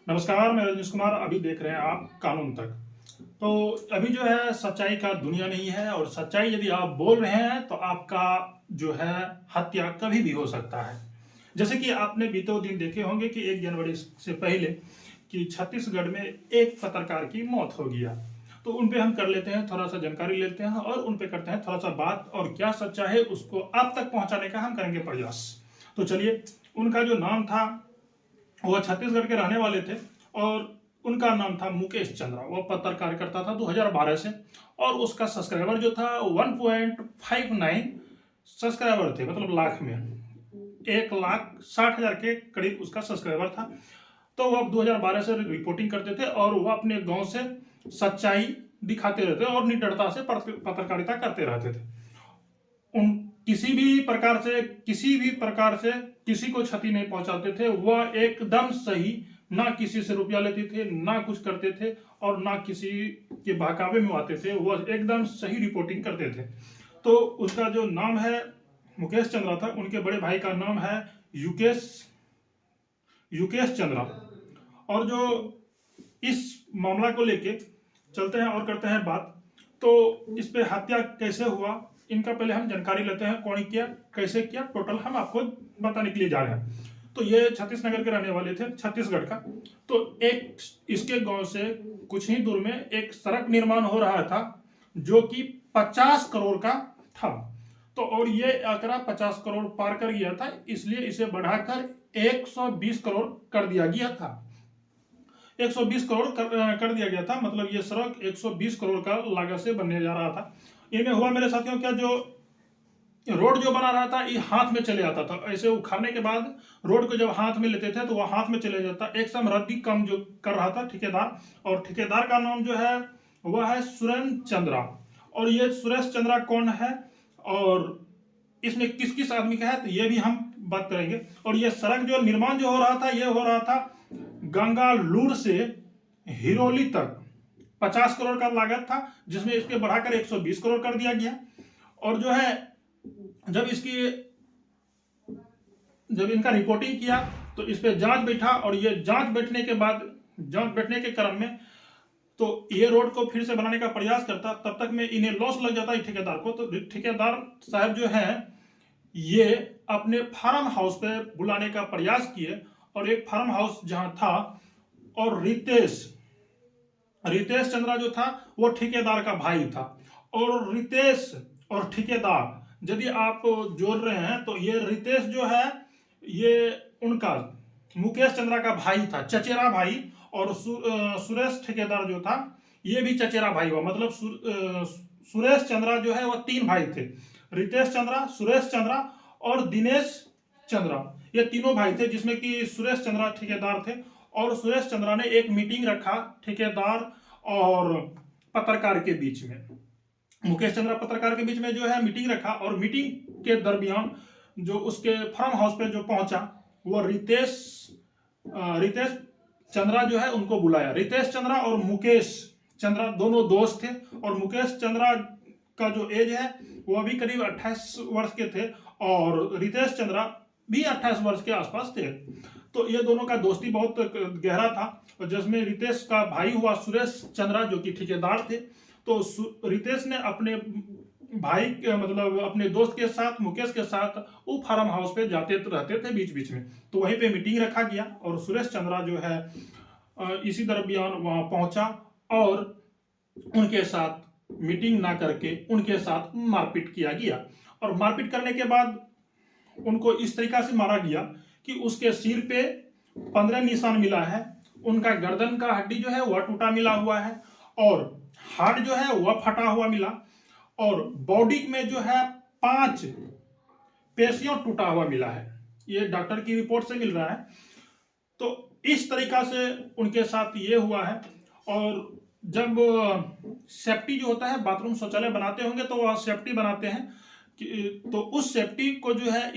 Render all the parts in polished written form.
नमस्कार, मैं रजनीश कुमार। अभी देख रहे हैं आप कानून तक। तो अभी जो है सच्चाई का दुनिया नहीं है, और सच्चाई यदि आप बोल रहे हैं तो आपका जो है हत्या कभी भी हो सकता है। जैसे कि आपने बीते दिन देखे होंगे कि 1 जनवरी से पहले कि छत्तीसगढ़ में एक पत्रकार की मौत हो गया। तो उन पे हम कर लेते हैं, थोड़ा सा जानकारी लेते हैं और उन पे करते हैं थोड़ा सा बात, और क्या सच्चा है उसको आप तक पहुंचाने का हम करेंगे प्रयास। तो चलिए, उनका जो नाम था वो छत्तीसगढ़ के रहने वाले थे, और उनका नाम था मुकेश चंद्रा। वो पत्रकार करता था 2012 से, और उसका सब्सक्राइबर जो था 1.59 सब्सक्राइबर थे, मतलब लाख में 1,60,000 के करीब उसका सब्सक्राइबर था। तो वो अब 2012 से रिपोर्टिंग करते थे, और वो अपने गांव से सच्चाई दिखाते रहते और निडरता से पत्रकारिता करते रहते थे। उन किसी भी प्रकार से किसी को क्षति नहीं पहुंचाते थे। वह एकदम सही, ना किसी से रुपया लेते थे, ना कुछ करते थे, और ना किसी के बहकावे में आते थे। वह एकदम सही रिपोर्टिंग करते थे। तो उसका जो नाम है मुकेश चंद्रा था, उनके बड़े भाई का नाम है युकेश युकेश चंद्रा। और जो इस मामला को लेके चलते हैं और करते हैं बात। तो इस पे हत्या कैसे हुआ, इनका पहले हम जानकारी लेते हैं, कौन किया, कैसे किया, टोटल हम आपको बताने के लिए जा रहे हैं। तो ये छत्तीसगढ़ के रहने वाले थे, छत्तीसगढ़ का। तो एक इसके गांव से कुछ ही दूर में एक सड़क निर्माण हो रहा था, जो कि 50 करोड़ का था। तो और ये आंकड़ा 50 करोड़ पार कर गया था, इसलिए इसे बढ़ाकर 120 करोड़ कर दिया गया था। 120 करोड़ कर दिया गया था, मतलब ये सड़क 120 करोड़ का लागत से बनने जा रहा था। इनमें हुआ मेरे साथियों क्या, जो रोड जो बना रहा था ये हाथ में चले जाता था। ऐसे उखाड़ने के बाद रोड को जब हाथ में लेते थे तो वह हाथ में चले जाता। एक समृद्धि काम जो कर रहा था ठेकेदार, और ठेकेदार का नाम जो है वह है सुरेंद्र चंद्रा। और ये सुरेश चंद्रा कौन है, और इसमें किस किस आदमी का है, तो ये भी हम बात करेंगे। और ये सड़क जो निर्माण जो हो रहा था, ये हो रहा था गंगालूर से हिरोली तक। 50 करोड़ का लागत था, जिसमें इसके बढ़ाकर 120 करोड़ कर दिया गया। और जो है जब इनका रिपोर्टिंग किया तो इस पे जांच बैठा, और ये जांच बैठने के क्रम में तो ये रोड को फिर से बनाने का प्रयास करता, तब तक में इन्हें लॉस लग जाता है ठेकेदार को। तो ठेकेदार साहब जो है ये अपने फार्म हाउस पे बुलाने का प्रयास किए, और एक फार्म हाउस जहां था, और रितेश चंद्रा जो था वो ठेकेदार का भाई था। और रितेश और ठेकेदार यदि आप जोड़ रहे हैं तो ये रितेश जो है ये उनका मुकेश चंद्रा का भाई था, चचेरा भाई। और सुरेश ठेकेदार जो था ये भी चचेरा भाई हुआ, मतलब सुरेश चंद्रा जो है वह 3 भाई थे। रितेश चंद्रा, सुरेश चंद्रा और दिनेश चंद्रा, ये तीनों भाई थे, जिसमें कि सुरेश चंद्रा ठेकेदार थे। और सुरेश चंद्रा ने एक मीटिंग रखा ठेकेदार और पत्रकार के बीच में। मुकेश चंद्रा पत्रकार के बीच में जो है मीटिंग रखा, और मीटिंग के दरमियान जो उसके फार्म हाउस पे जो पहुंचा वो रितेश चंद्रा जो है उनको बुलाया। रितेश चंद्रा और मुकेश चंद्रा दोनों दोस्त थे, और मुकेश चंद्रा का जो एज है वो भी करीब 28 वर्ष के थे, और रितेश चंद्रा भी 28 वर्ष के आसपास थे। तो ये दोनों का दोस्ती बहुत गहरा था, जिसमें रितेश का भाई हुआ सुरेश चंद्रा, जो कि ठेकेदार थे। तो रितेश ने अपने भाई मतलब अपने दोस्त के साथ, मुकेश के साथ वो फार्म हाउस पे जाते रहते थे बीच बीच में। तो वहीं पे मीटिंग रखा गया, और सुरेश चंद्रा जो है इसी दरमियान वहां पहुंचा, और उनके साथ मीटिंग ना करके उनके साथ मारपीट किया गया। और मारपीट करने के बाद उनको इस तरीका से मारा गया कि उसके सिर पे 15 निशान मिला है, उनका गर्दन का हड्डी जो है वह टूटा मिला हुआ है, और हार्ट जो है वह फटा हुआ मिला, और बॉडी में जो है 5 पेशियों टूटा हुआ मिला है। ये डॉक्टर की रिपोर्ट से मिल रहा है। तो इस तरीका से उनके साथ ये हुआ है। और जब सेफ्टी जो होता है, बाथरूम शौचालय बनाते होंगे तो वह सेफ्टी बनाते हैं तो उस सेफ्टी को जो है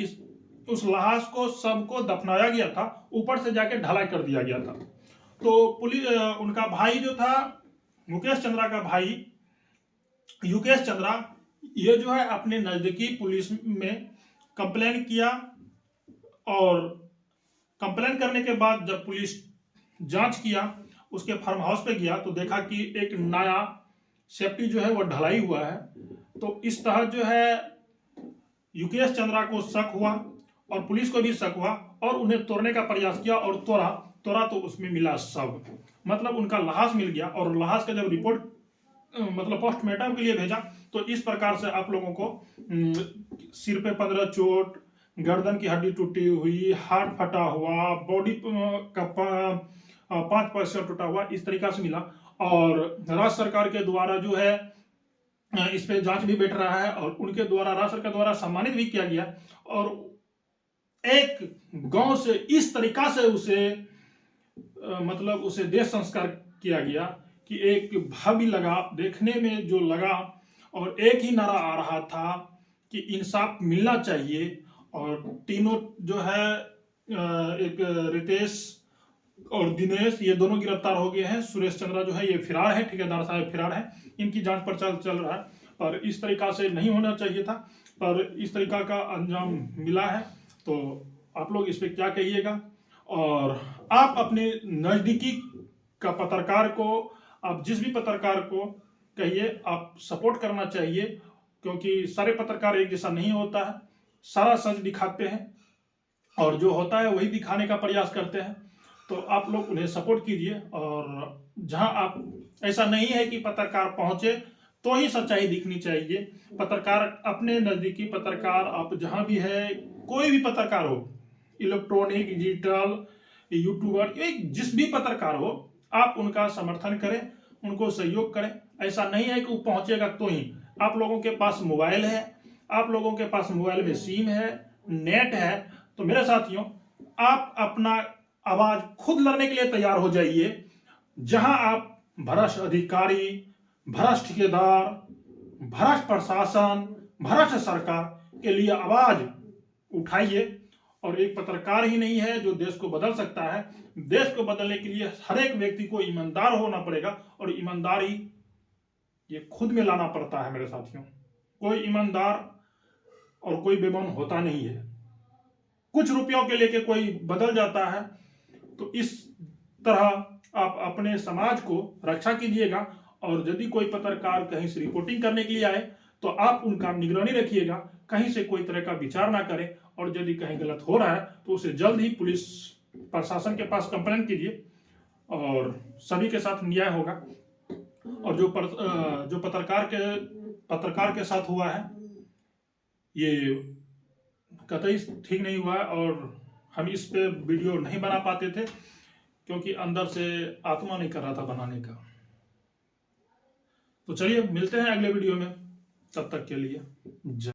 उस लाश को सबको दफनाया गया था, ऊपर से जाके ढलाई कर दिया गया था। तो पुलिस उनका भाई जो था मुकेश चंद्रा का भाई युकेश चंद्रा, ये जो है अपने नजदीकी पुलिस में कंप्लेन किया, और कंप्लेन करने के बाद जब पुलिस जांच किया, उसके फार्म हाउस पे गया तो देखा कि एक नया सेफ्टी जो है वो ढलाई हुआ है। तो इस तरह जो है युकेश चंद्रा को शक हुआ और पुलिस को भी शक हुआ और उन्हें तोड़ने का प्रयास किया और तोड़ा तो उसमें मिला शव, मतलब उनका लाश मिल गया। और लाश का जब रिपोर्ट मतलब पोस्टमार्टम के लिए भेजा तो इस प्रकार से आप लोगों को सिर पे 15 चोट, गर्दन की हड्डी टूटी हुई, हार्ट फटा हुआ, बॉडी का 5% टूटा हुआ, इस तरीका से मिला। और राज्य सरकार के द्वारा जो है इस पे जांच भी बैठ रहा है और उनके द्वारा राज्य सरकार द्वारा सम्मानित भी किया गया। और एक गांव से इस तरीका से उसे मतलब उसे देह संस्कार किया गया कि एक भव्य लगा, देखने में जो लगा। और एक ही नारा आ रहा था कि इंसाफ मिलना चाहिए। और तीनों जो है एक रितेश और दिनेश, ये दोनों गिरफ्तार हो गए हैं। सुरेश चंद्रा जो है ये फिरार है, ठेकेदार साहब फिरार है। इनकी जांच पड़ताल चल रहा है। पर इस तरीका से नहीं होना चाहिए था, पर इस तरीका का अंजाम मिला है। तो आप लोग इस पे क्या कहिएगा? और आप अपने नजदीकी का पत्रकार को, आप जिस भी पत्रकार को कहिए, आप सपोर्ट करना चाहिए, क्योंकि सारे पत्रकार एक जैसा नहीं होता है। सारा सच दिखाते हैं और जो होता है वही दिखाने का प्रयास करते हैं। तो आप लोग उन्हें सपोर्ट कीजिए। और जहां आप, ऐसा नहीं है कि पत्रकार पहुंचे तो ही सच्चाई दिखनी चाहिए। पत्रकार अपने नजदीकी पत्रकार, आप जहां भी है, कोई भी पत्रकार हो, इलेक्ट्रॉनिक, डिजिटल, यूट्यूबर, जिस भी पत्रकार हो, आप उनका समर्थन करें, उनको सहयोग करें। ऐसा नहीं है कि वो पहुंचेगा तो ही। आप लोगों के पास मोबाइल है, आप लोगों के पास मोबाइल में सिम है, नेट है, तो मेरे साथियों, आप अपना आवाज खुद लड़ने के लिए तैयार हो जाइए। जहां आप भ्रष्ट अधिकारी, भ्रष्ट ठेकेदार, भ्रष्ट प्रशासन, भ्रष्ट सरकार के लिए आवाज उठाइए। और एक पत्रकार ही नहीं है जो देश को बदल सकता है। देश को बदलने के लिए हर एक व्यक्ति को ईमानदार होना पड़ेगा और ईमानदारी ये खुद में लाना पड़ता है मेरे साथियों। कोई ईमानदार और कोई बेईमान होता नहीं है। कुछ रुपयों के लेके कोई बदल जाता है। तो इस तरह आप अपने समाज को रक्षा कीजिएगा। और यदि कोई पत्रकार कहीं से रिपोर्टिंग करने के लिए आए तो आप उनका निगरानी रखिएगा, कहीं से कोई तरह का विचार ना करें। और यदि कहीं गलत हो रहा है तो उसे जल्द ही पुलिस प्रशासन के पास कंप्लेंट कीजिए और सभी के साथ न्याय होगा। और जो पत्रकार के साथ हुआ है ये कतई ठीक नहीं हुआ है। और हम इस पे वीडियो नहीं बना पाते थे क्योंकि अंदर से आत्मा नहीं कर रहा था बनाने का। तो चलिए मिलते हैं अगले वीडियो में, तब तक के लिए जय।